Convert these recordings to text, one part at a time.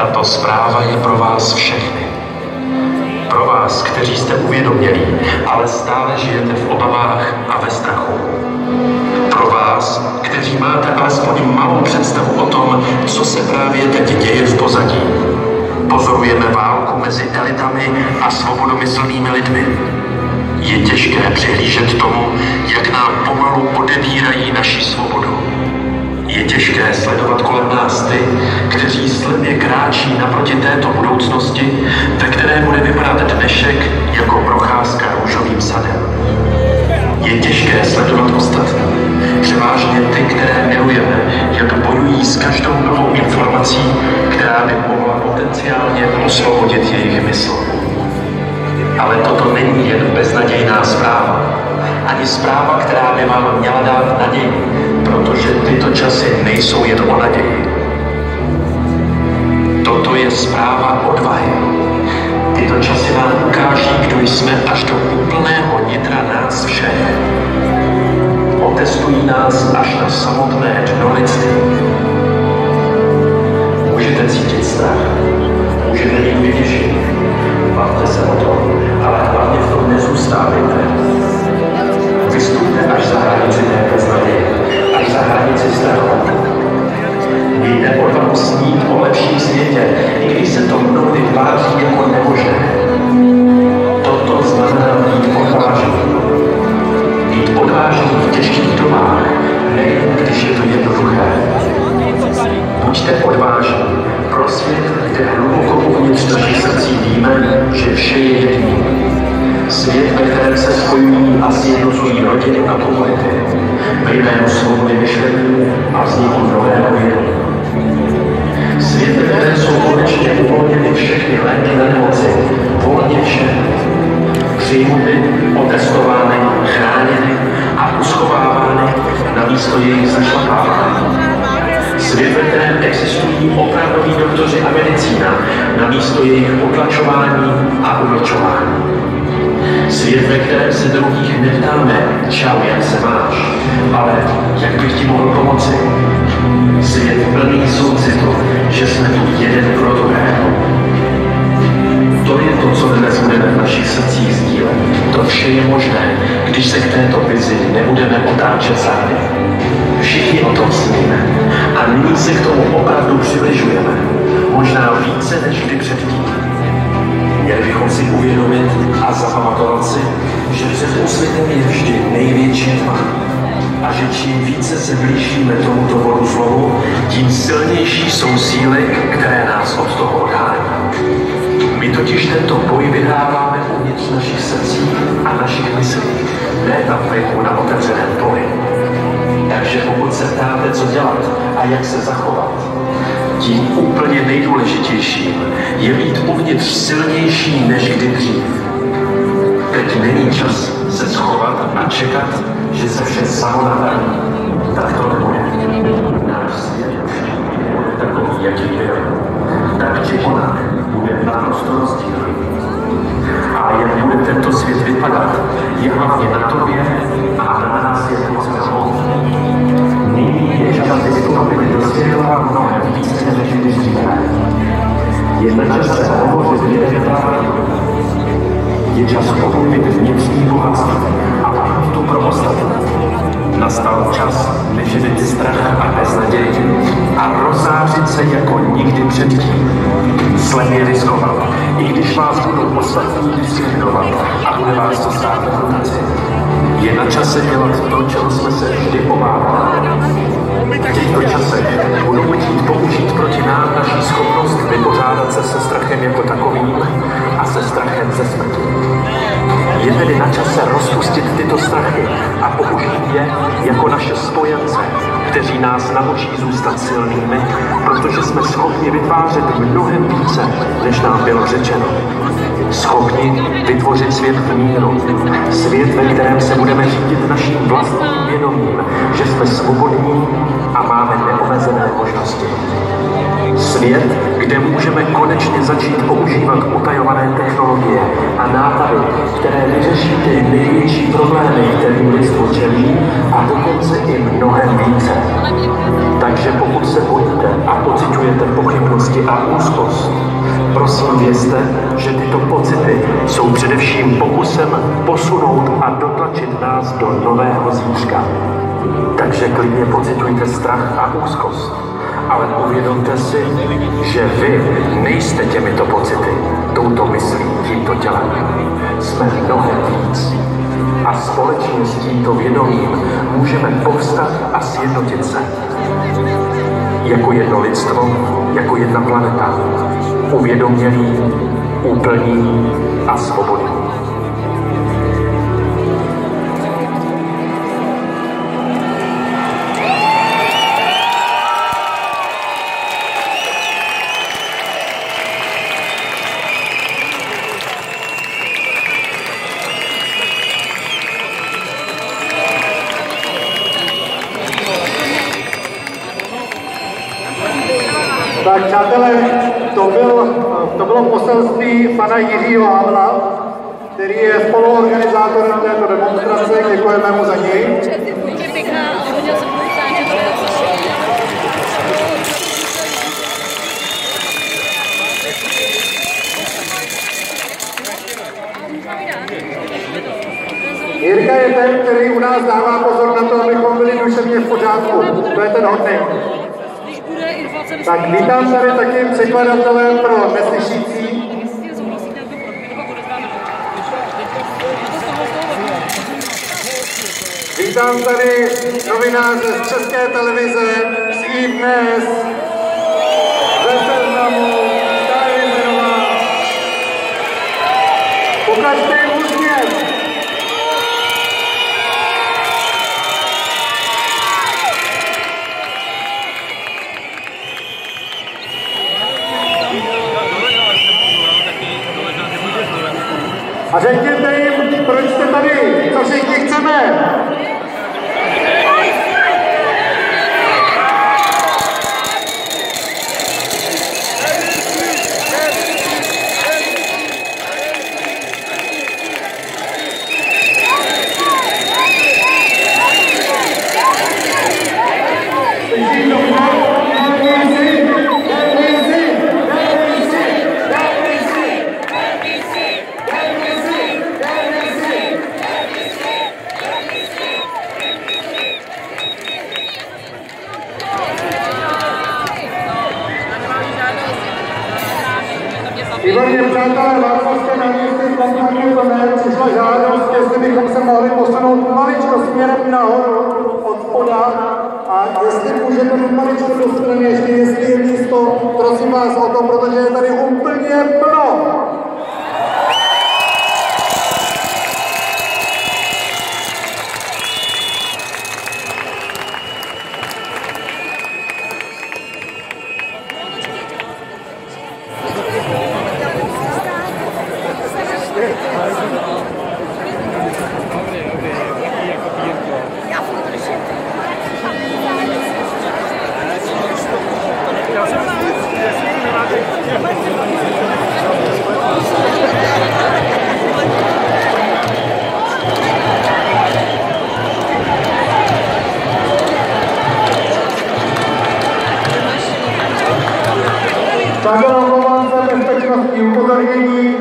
Tato zpráva je pro vás všechny. Pro vás, kteří jste uvědomělí, ale stále žijete v obavách a ve strachu. Pro vás, kteří máte alespoň malou představu o tom, co se právě teď děje v pozadí. Pozorujeme válku mezi elitami a svobodomyslnými lidmi. Je těžké přihlížet tomu, jak nám pomalu odebírají naši svobodu. Je těžké sledovat kolem nás ty, kteří slepě kráčí naproti této budoucnosti, ve které bude vypadat dnešek jako procházka růžovým sadem. Je těžké sledovat ostatní, převážně ty, které milujeme, jak bojují s každou novou informací, která by mohla potenciálně osvobodit jejich mysl. Ale toto není jen beznadějná zpráva. Ani zpráva, která by vám měla dát naději, protože tyto časy nejsou jen o naději. Toto je zpráva odvahy. Tyto časy nám ukáží, kdo jsme až do úplného nitra nás všech. Otestují nás až na samotné dno lidství. Můžete cítit strach, můžete být vyděšení, bavte se o tom, ale hlavně v tom nezůstávejte. Vystupte až za hranici té beznaděje, až za hranici strachu. Mějte odvahu snít o lepším světě, i když se to mnohdy tváří jako nemožné. Toto znamená být odvážný. Být odvážný v těžkých dobách, nejen když je to jednoduché. Buďte odvážní pro svět, kde hluboko uvnitř našich srdcí víme, že vše je jedním. Svět, ve kterém se spojují a sjednocují rodiny a komunity, ve jménu svobody myšlení a vzniku nového vědomí. Svět, ve kterém jsou konečně uvolněny všechny léky na nemoci, volně vše, přijímuty, otestovány, chráněny a uschovávány na místo jejich zašlapávání. Svět, ve kterém existují opravdoví doktoři a medicína na místo jejich potlačování a umlčování. Svět, ve kterém se druhých neptáme, čau, jak se máš, ale jak bych ti mohl pomoci. Svět plný soucitu, že jsme tu jeden pro druhého. To je to, co dnes budeme v našich srdcích sdílet. To vše je možné, když se k této vizi nebudeme otáčet zády. Všichni o tom sníme a nyní se k tomu opravdu přibližujeme. Možná více než kdy předtím. Měli bychom si uvědomit a zapamatovat si, že před úsvitem je vždy největší tma. A že čím více se blížíme tomuto bodu zlomu, tím silnější jsou síly, které nás od toho odhání. My totiž tento boj vyhráváme uvnitř našich srdcí a našich myslí, ne tam venku na otevřeném poli. Takže pokud se ptáte, co dělat a jak se zachovat, tím úplně nejdůležitějším je být uvnitř silnější než kdy dřív. Teď není čas se schovat a čekat, že se vše samo napraví. Tak to nebude. Náš svět už nebude takový, jaký byl. Tak či onak bude naprosto rozdílný. A jak bude tento svět vypadat, je hlavně na tobě a na nás je to nyní je čas vystoupit do světla mnohem více než kdy dříve. Je na čase hovořit lidem pravdu. Je čas objevit vnitřní bohatství a pravdu pro ostatní. Nastal čas vyživit strach a beznaději a rozzářit se jako nikdy předtím. Slepě riskovat, i když vás budou ostatní diskriminovat a bude vás to stát reputaci. Je na čase dělat to, čeho jsme se vždy obávali. V těchto časech budou chtít použít proti nám naší schopnost vypořádat se se strachem jako takovým a se strachem ze smrti. Je tedy na čase rozpustit tyto strachy a použít je jako naše spojence, kteří nás naučí zůstat silnými, protože jsme schopni vytvářet mnohem více, než nám bylo řečeno. Schopni vytvořit svět v míru. Svět, ve kterém se budeme řídit naším vlastním vědomím, že jsme svobodní a máme neomezené možnosti. Svět, kde můžeme konečně začít používat utajované technologie a nápady, které vyřeší ty největší problémy, kterým lidstvo čelí, a dokonce i mnohem více. Takže pokud se bojíte a pociťujete pochybnosti a úzkost, prosím vězte, že tyto pocity jsou především pokusem posunout a dotlačit nás do nového zítřka. Takže klidně pociťujte strach a úzkost, ale uvědomte si, že vy nejste těmito pocity, touto myslí, tímto tělem. Jsme mnohem víc. A společně s tímto vědomím můžeme povstat a sjednotit se. Jako jedno lidstvo, jako jedna planeta. Uvědomělý, úplný a svobodný. Tak přátelé, to bylo poselství pana Jiřího Havla, který je spoluorganizátorem této demonstrace. Děkujeme mu za něj. Jirka je ten, který u nás dává pozor na to, abychom byli duševně v pořádku. To je ten hodný. Tak vítám tady taky překladatelem pro neslyšící. Vítám tady novináře z České televize, z iDnes, ze Seznamu, Starý. Pokažte jim úsměv. A řekněte jim, proč jste tady, co všichni chceme. Výborně, přátelé, Václavské náměstí Platnáky plné, přišla žádost, jestli bychom se mohli posunout maličko směrem nahoru od spoda a jestli můžete maličko do strany, ještě jestli je místo, prosím vás o to, protože je tady úplně plno. Bezpečnostní upozornění.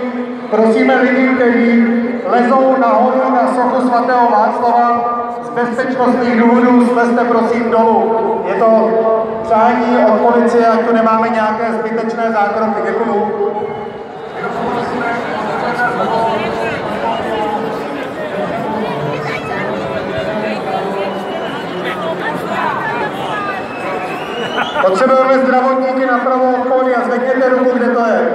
Prosíme lidi, kteří lezou nahoru na sochu svatého Václava, z bezpečnostních důvodů slezte prosím dolů. Je to přání od policie, ať tu nemáme nějaké zbytečné zákroky. Děkuju. Potřebujeme zdravotníky napravo od pódia. Zvedněte ruku, kde to je.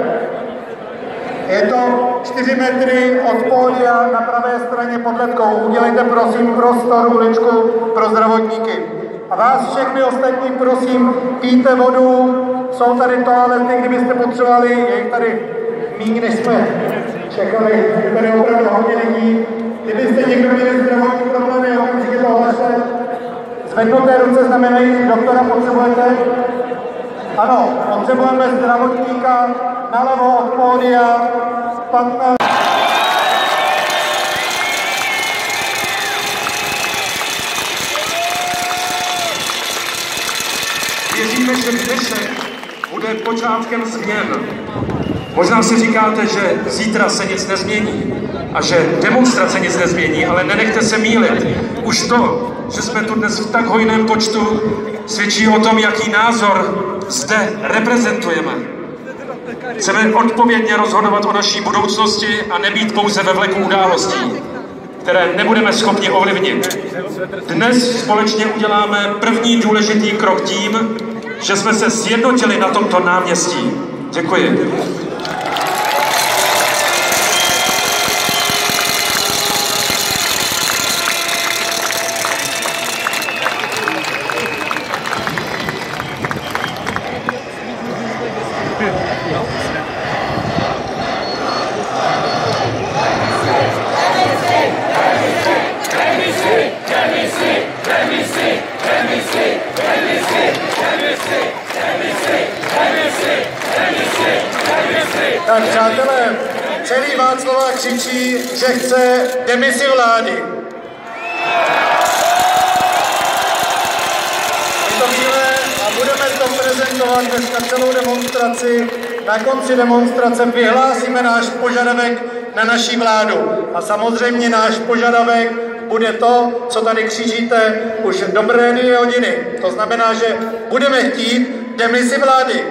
Je to 4 metry od pódia na pravé straně pod ledkou. Udělejte prosím prostor, uličku pro zdravotníky. A vás všechny ostatní prosím, pijte vodu, jsou tady toalety, kdybyste potřebovali, je jich tady méně, než jsme čekali, je tady opravdu hodně lidí. Kdybyste někdo měli zdravotní problémy, okamžitě to hlašte. Zvednuté ruce znamenají, že doktora potřebujete. Ano, potřebujeme zdravotníka nalevo od pódia. Věříme, že dnešek bude počátkem změn. Možná si říkáte, že zítra se nic nezmění a že demonstrace nic nezmění, ale nenechte se mýlit. Už to, že jsme tu dnes v tak hojném počtu, svědčí o tom, jaký názor zde reprezentujeme. Chceme odpovědně rozhodovat o naší budoucnosti a nebýt pouze ve vleku událostí, které nebudeme schopni ovlivnit. Dnes společně uděláme první důležitý krok tím, že jsme se sjednotili na tomto náměstí. Děkuji. Tak přátelé, celý Václavák křičí, že chce demisi vlády. My to víme a budeme to prezentovat dneska celou demonstraci. Na konci demonstrace vyhlásíme náš požadavek na naši vládu. A samozřejmě náš požadavek bude to, co tady křičíte už dobré 2 hodiny. To znamená, že budeme chtít demisi vlády.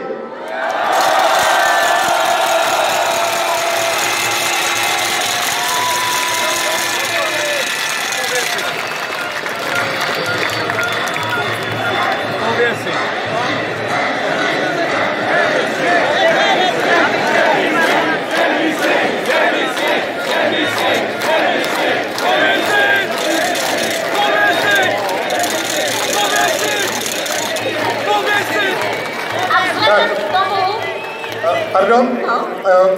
Pardon?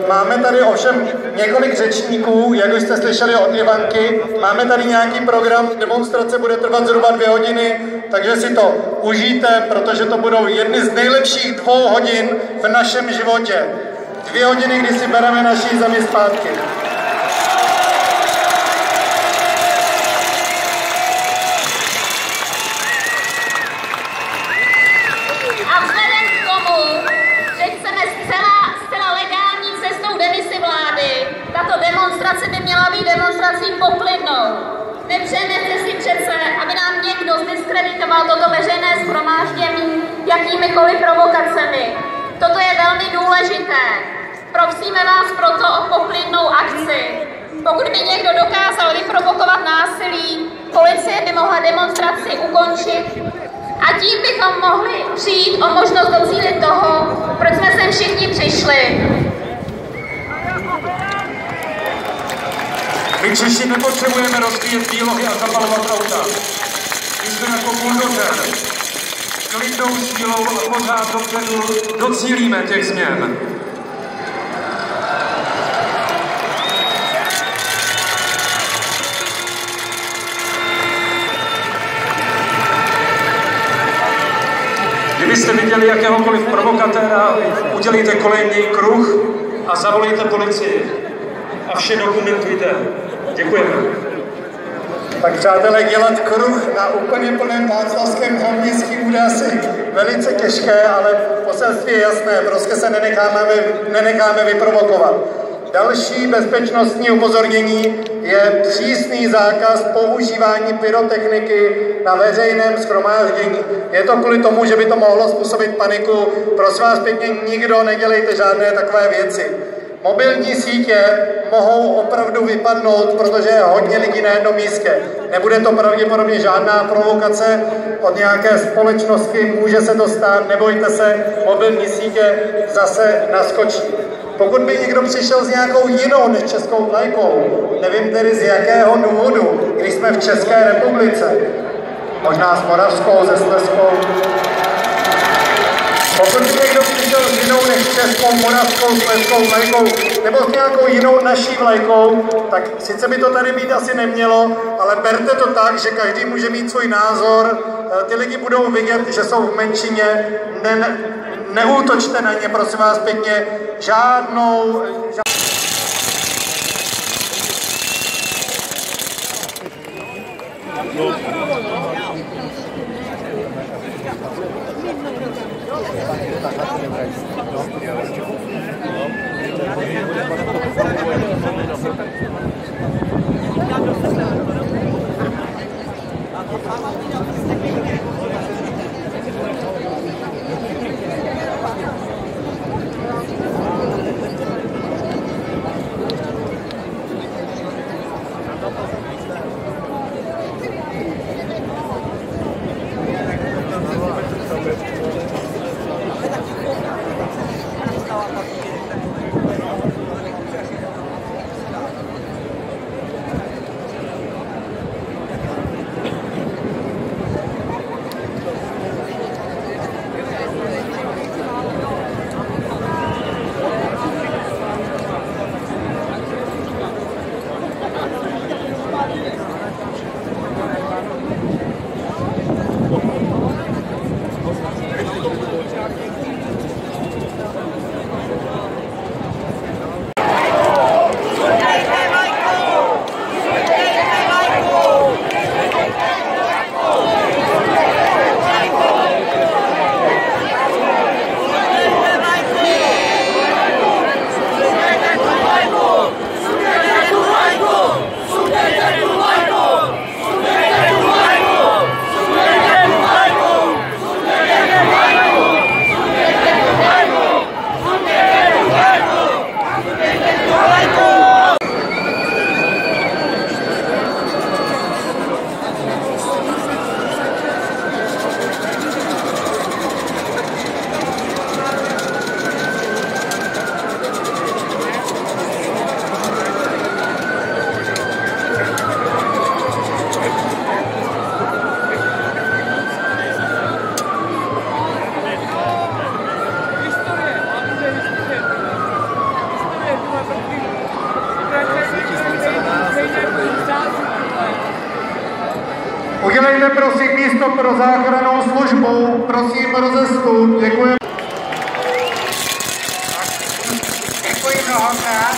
Máme tady ovšem několik řečníků, jak už jste slyšeli od Ivanky. Máme tady nějaký program, demonstrace bude trvat zhruba 2 hodiny, takže si to užijte, protože to budou jedny z nejlepších 2 hodin v našem životě. 2 hodiny, kdy si bereme naší zemi zpátky. Demonstrace by měla být demonstrací poklidnou. Nepřejeme si přece, aby nám někdo zdiskreditoval toto veřejné shromáždění jakýmikoliv provokacemi. Toto je velmi důležité. Prosíme vás proto o poklidnou akci. Pokud by někdo dokázal vyprovokovat násilí, policie by mohla demonstraci ukončit a tím bychom mohli přijít o možnost docílit toho, proč jsme sem všichni přišli. My Češi nepotřebujeme rozbíjet výlohy a zapalovat auta. My jsme jako buldozer. Klidnou sílou a pořád dopředu docílíme těch změn. Kdybyste viděli jakéhokoliv provokatéra, udělejte kolejný kruh a zavolejte policii. A vše dokumentujte. Děkujeme. Tak přátelé, dělat kruh na úplně plném Václavském náměstí bude asi velice těžké, ale poselství je jasné, prostě se nenecháme vyprovokovat. Další bezpečnostní upozornění je přísný zákaz používání pyrotechniky na veřejném shromáždění. Je to kvůli tomu, že by to mohlo způsobit paniku. Prosím vás pěkně, nikdo nedělejte žádné takové věci. Mobilní sítě mohou opravdu vypadnout, protože je hodně lidí na jednom místě. Nebude to pravděpodobně žádná provokace od nějaké společnosti, může se to stát, nebojte se, mobilní sítě zase naskočí. Pokud by někdo přišel s nějakou jinou než českou vlajkou, nevím tedy z jakého důvodu, když jsme v České republice, možná s moravskou, se slezskou, pokud by někdo přišel s jinou než českou, moravskou, slezskou vlajkou nebo s nějakou jinou naší vlajkou, tak sice by to tady být asi nemělo, ale berte to tak, že každý může mít svůj názor, ty lidi budou vidět, že jsou v menšině, neútočte na ně, prosím vás pěkně, žádnou... Udělejte prosím místo pro záchrannou službu, prosím rozestup, děkuji. Děkuji mnohokrát.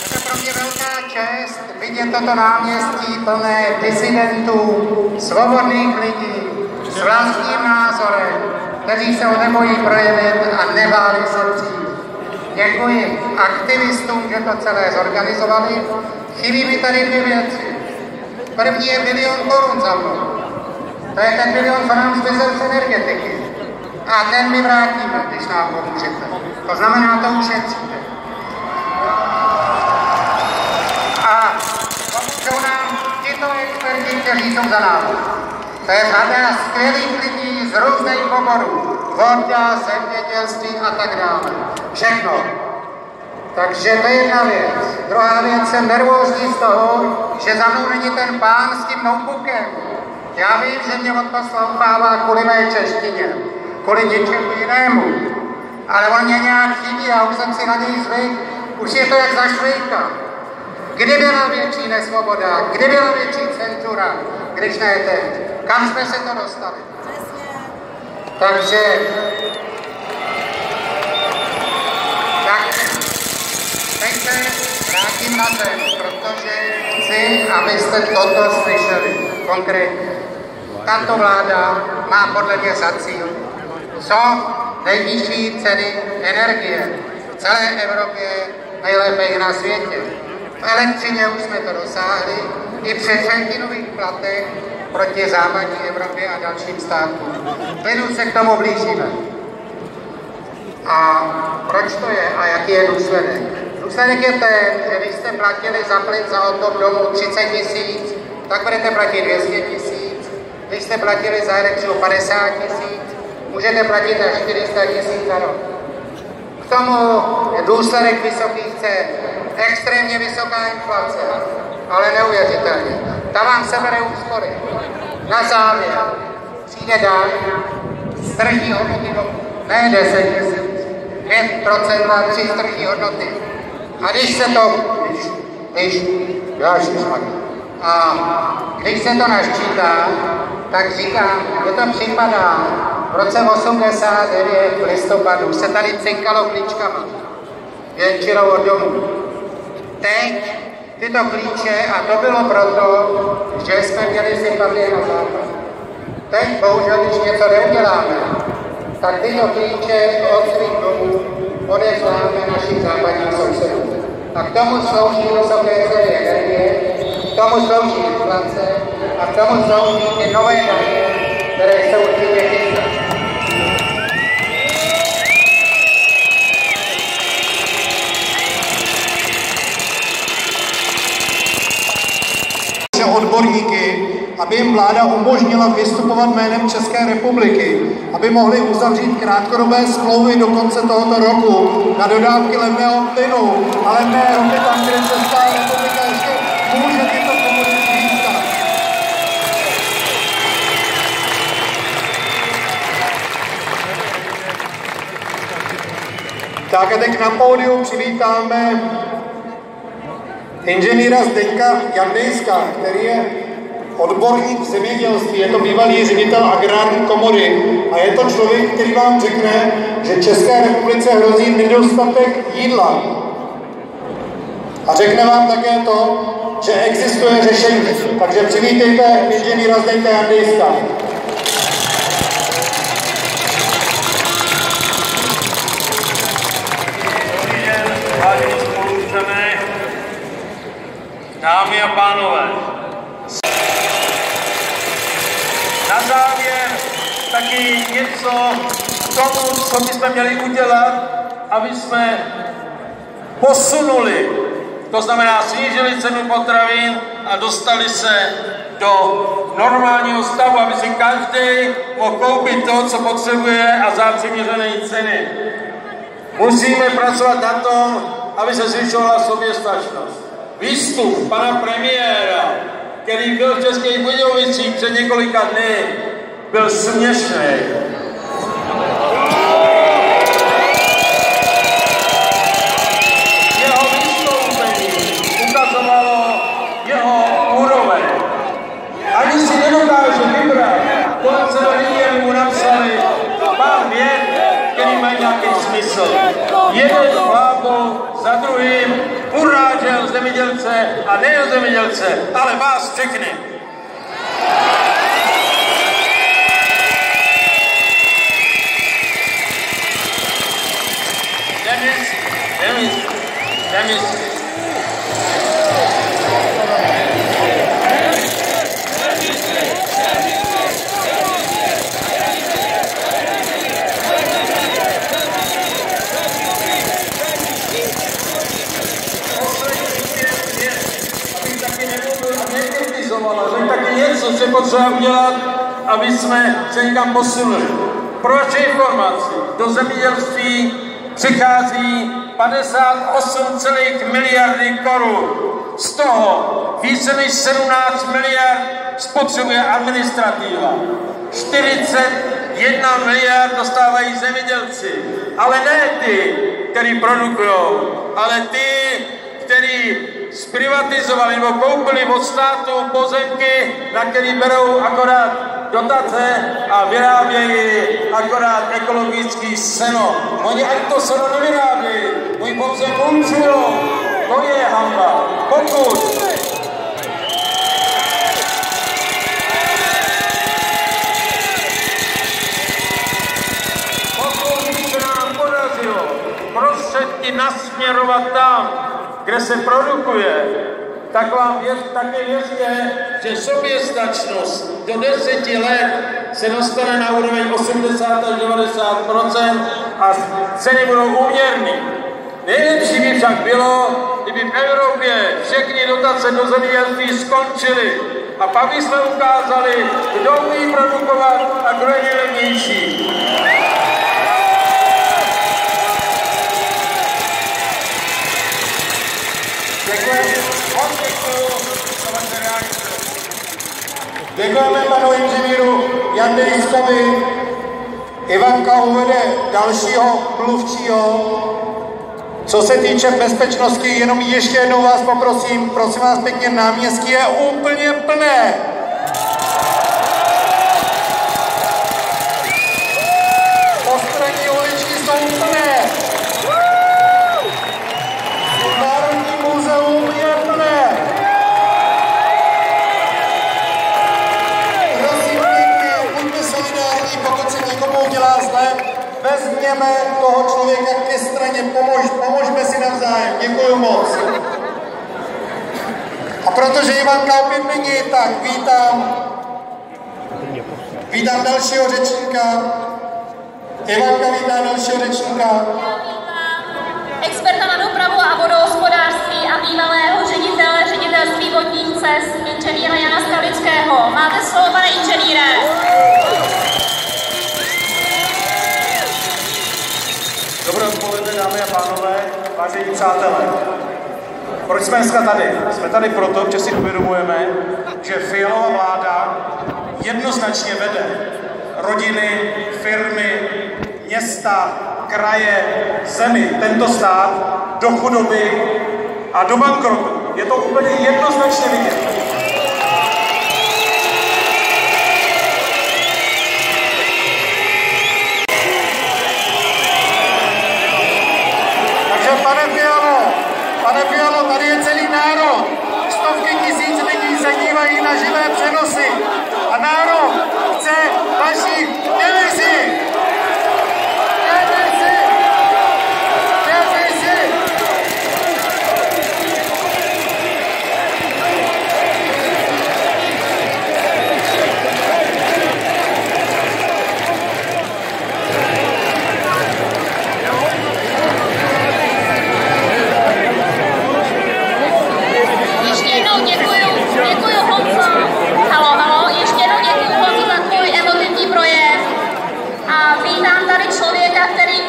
Je to pro mě velká čest vidět toto náměstí plné disidentů, svobodných lidí s vlastním názorem, kteří se ho nebojí projevit a nebáli se přijít. Děkuji aktivistům, že to celé zorganizovali. Chybí mi tady dvě věci. První je 1 000 000 korun za mnou. To je ten 1 000 000, co nám zmizel z energetiky. A ten my vrátíme, když nám pomůžete. To znamená, to ušetříte. A pomůžou nám tyto experti, kteří jsou za námi. To je řada skvělých lidí z různých oborů. Voda, zemědělství a tak dále. Všechno. Takže to je jedna věc. Druhá věc, jsem nervózní z toho, že za mnou není ten pán s tím notebookem. Já vím, že mě odposlouchává kvůli mé češtině, kvůli ničemu jinému. Ale on mě nějak chybí, já už jsem si na něj zvyk. Už je to jak za Švejka. Kdy byla větší nesvoboda, kdy byla větší cenzura, když ne teď? Kam jsme se to dostali? Takže... Teď se vrátím na zem, protože chci, abyste toto slyšeli konkrétně. Tato vláda má podle mě za cíl co nejnižší ceny energie v celé Evropě, nejlépe i na světě. V elektřině už jsme to dosáhli, i při třetinových platech proti západní Evropě a dalším státům. Klidu se k tomu blížíme. A proč to je a jaký je důsledek? Důsledek je ten, že když jste platili za plyn za odtop domů 30 000, tak budete platit 200 000. Když jste platili za elektřinu 50 000, můžete platit až 400 000 za rok. K tomu je důsledek vysokých cen, extrémně vysoká inflace, ale neuvěřitelně. Ta vám sebere úspory. Na závěr přijde daň z tržní hodnoty domu. Ne 10 000, 5% na 3 z tržní hodnoty. A když se to, když se to naščítá, tak říkám, že to připadá, v roce 89 v listopadu se tady cinkalo klíčkama, většinou od domů. Teď tyto klíče, a to bylo proto, že jsme měli sympatie na západ. Teď bohužel, když něco neuděláme, tak tyto klíče od svých domů odesláme našim západním sousedům. A k tomu slouží vysoké ceny energie, k tomu slouží inflace a k tomu slouží ty nové daně, které se určitě chystají. Odborníky, aby jim vláda umožnila vystupovat jménem České republiky, aby mohli uzavřít krátkodobé smlouvy do konce tohoto roku na dodávky levného plynu a levné ropy tam, kde Česká republika ještě může tyto komodity získat. Tak a teď na pódiu přivítáme inženýra Zdeňka Jandejska, který je odborník v zemědělství, je to bývalý ředitel agrární komory a je to člověk, který vám řekne, že České republice hrozí nedostatek jídla. A řekne vám také to, že existuje řešení. Takže přivítejte inženýra Zdeňka Jandejska. Dámy a pánové, na závěr taky něco k tomu, co bychom měli udělat, aby jsme posunuli, to znamená snížili cenu potravin a dostali se do normálního stavu, aby si každý mohl koupit to, co potřebuje a za přiměřené ceny. Musíme pracovat na tom, aby se zvyšovala soběstačnost. Výstup pana premiéra, který byl v Českých Budějovicích před několika dny, byl směšný. Jeho vystoupení ukazovalo jeho úroveň. Ani si nedokáže vybrat, kolik se do něj mu napsali pár vět, který mají nějaký smysl. Jeden vládou za druhým urážel zemědělce a nejen zemědělce, ale vás všechny. Demis. Řekl taky něco, co je potřeba udělat, aby jsme se někam posunuli. Pro vaši informaci, do zemědělství přichází 58,1 miliardy korun. Z toho více než 17 miliard spotřebuje administrativa. 41 miliard dostávají zemědělci. Ale ne ty, který produkují, ale ty, který zprivatizovali nebo koupili od státu pozemky, na který berou akorát dotace a vyrábějí akorát ekologický seno. Oni ani to seno nevyrábějí, oni pouze mulčujou. To je hanba. Pokud se nám podařilo prostředky nasměrovat tam, kde se produkuje, tak vám také věřte, že soběstačnost do 10 let se dostane na úroveň 80 až 90% a ceny budou úměrné. Nejlepší by však bylo, kdyby v Evropě všechny dotace do zemědělství skončily a pak bychom ukázali, kdo umí produkovat a kdo je nejlevnější. Děkujeme panu inženýru Jandejskovi. Ivanka uvede dalšího mluvčího. Co se týče bezpečnosti, jenom ještě jednou vás poprosím, prosím vás pěkně, náměstí je úplně plné. Postranní uličky jsou plné. Národní muzeum je plné. Prosím pěkně, buďme solidární, pokud se někomu dělá zle, Pomožme si navzájem. Děkuju moc. A protože Ivanka opět není, tak vítám dalšího řečníka. Ivanka vítá dalšího řečníka. Experta na dopravu a vodohospodářství a bývalého ředitele ředitelství vodních cest, inženýra Jana Skalického. Máte slovo, pane inženýre. Dobré odpoledne, dámy a pánové, vážení přátelé. Proč jsme dneska tady? Jsme tady proto, že si uvědomujeme, že Fialova vláda jednoznačně vede rodiny, firmy, města, kraje, zemi, tento stát do chudoby a do bankrotu. Je to úplně jednoznačně vidět. Takže pane Fialo, tady je celý národ. Stovky tisíc lidí se dívají na živé přenosy. A národ chce vaši demisi.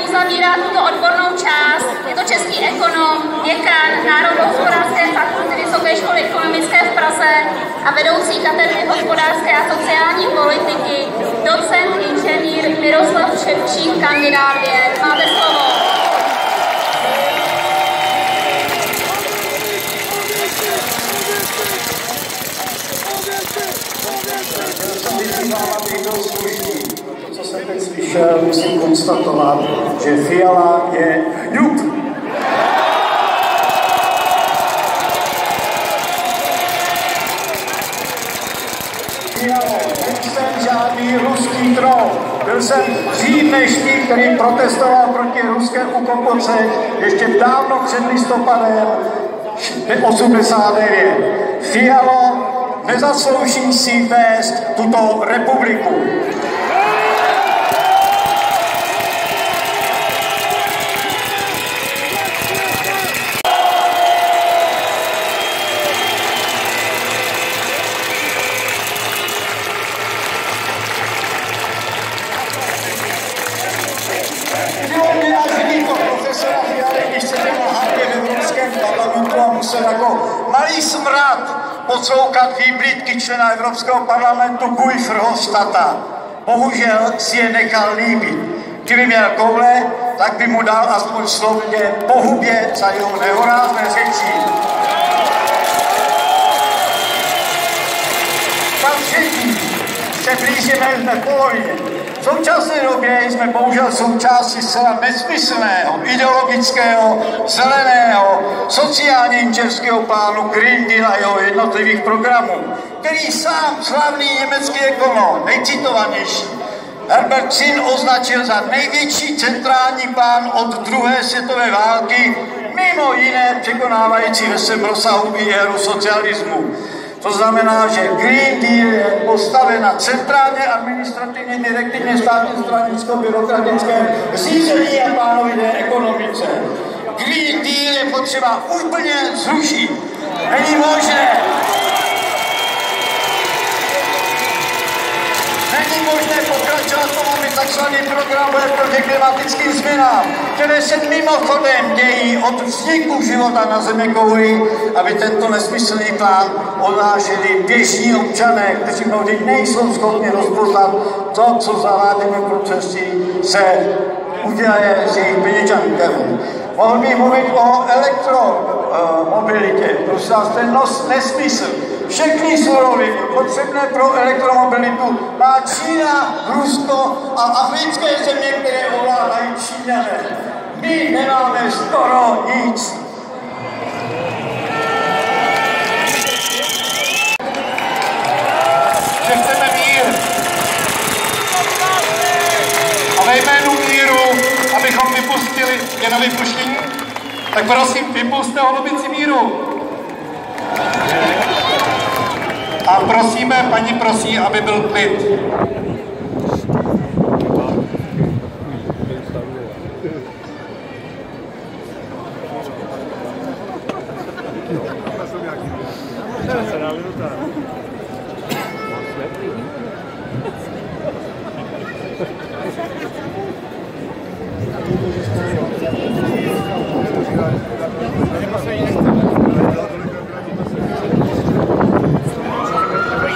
Uzavírá tuto odbornou část. Je to český ekonom, děkan Národohospodářské fakulty Vysoké školy ekonomické v Praze a vedoucí katedry hospodářské a sociální politiky, docent inženýr Miroslav Ševčík, kandidát věd. Máte slovo. Co jsem teď slyšel, musím konstatovat, že Fiala je hnut. Fialo, nejsem žádný ruský troll. Byl jsem dřív než ty, který protestoval proti ruské okupaci ještě dávno před listopadem 89. Fialo nezaslouží si vést tuto republiku. Musel jako malý smrad poslouchat výblídky člena Evropského parlamentu Guy Verhofstadta. Bohužel si je nechal líbit. Kdyby měl koule, tak by mu dal aspoň slovně po hubě za jeho nehorázné řečí. Za třetí se blížíme v polovině. V současné době jsme bohužel součástí zcela nesmyslného, ideologického, zeleného, sociálně inženýrského plánu Green Deal a jeho jednotlivých programů, který sám slavný německý ekonom, nejcitovanější, Herbert Zinn označil za největší centrální plán od druhé světové války, mimo jiné překonávající ve svém rozsahu i éru socialismu. To znamená, že Green Deal je postaven na centrálně administrativně direktivně státně stranicko-byrokratickém řízení a plánovité ekonomice. Green Deal je potřeba úplně zrušit. Není možné. Není možné pokračovat v tom, aby takzvaný program bude proti klimatickým změnám, které se mimochodem dějí od vzniku života na zeměkouli, aby tento nesmyslný plán odnášeli běžní občané, kteří mnohdy nejsou schopni rozpoznat to, co zavádíme procesy, se udělaje s jejich peněžankem. Mohl bych mluvit o elektromobilitě, prosím vás, ten nesmysl. Všechny suroviny potřebné pro elektromobilitu má Čína, Rusko a africké země, které ovládají Číňané. My nemáme skoro nic. Že chceme mír. A ve jménu míru, abychom vypustili, je na vypuštění? Tak prosím, vypusťte holubici míru. A prosíme, paní prosí, aby byl klid.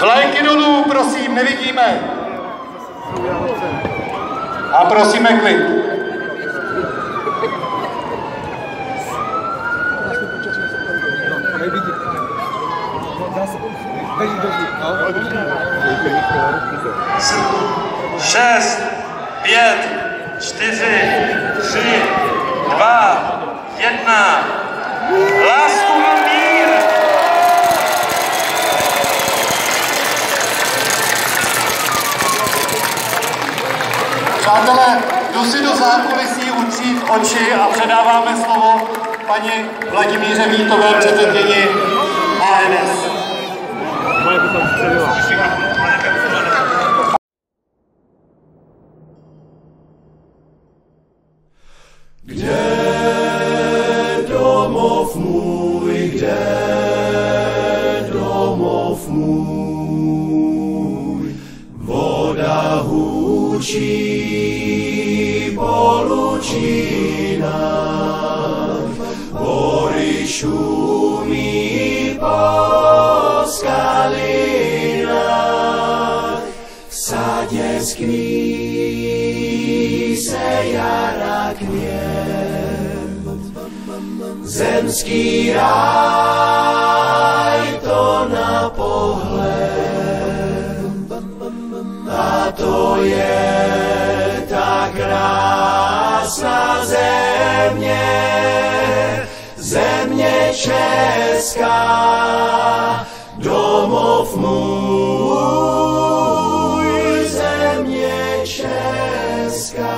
Vlajky dolů, prosím, nevidíme. A prosíme klid. Šest, 5, 4, 3, 2, 1. Lásku a mír! Přátelé, jdu si do zákulisí utřít oči a předáváme slovo paní Vladimíře Vítové, předsedkyni ANS. Kde domov můj, kde domov můj, voda hučí po lučinách, hory šumí po skalinách, v sadě skví se jara květ, zemský ráj to na pohled, a to je ta krásná země, země česká, domov můj, země česká,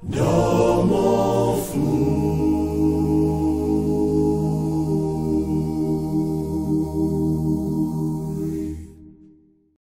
domov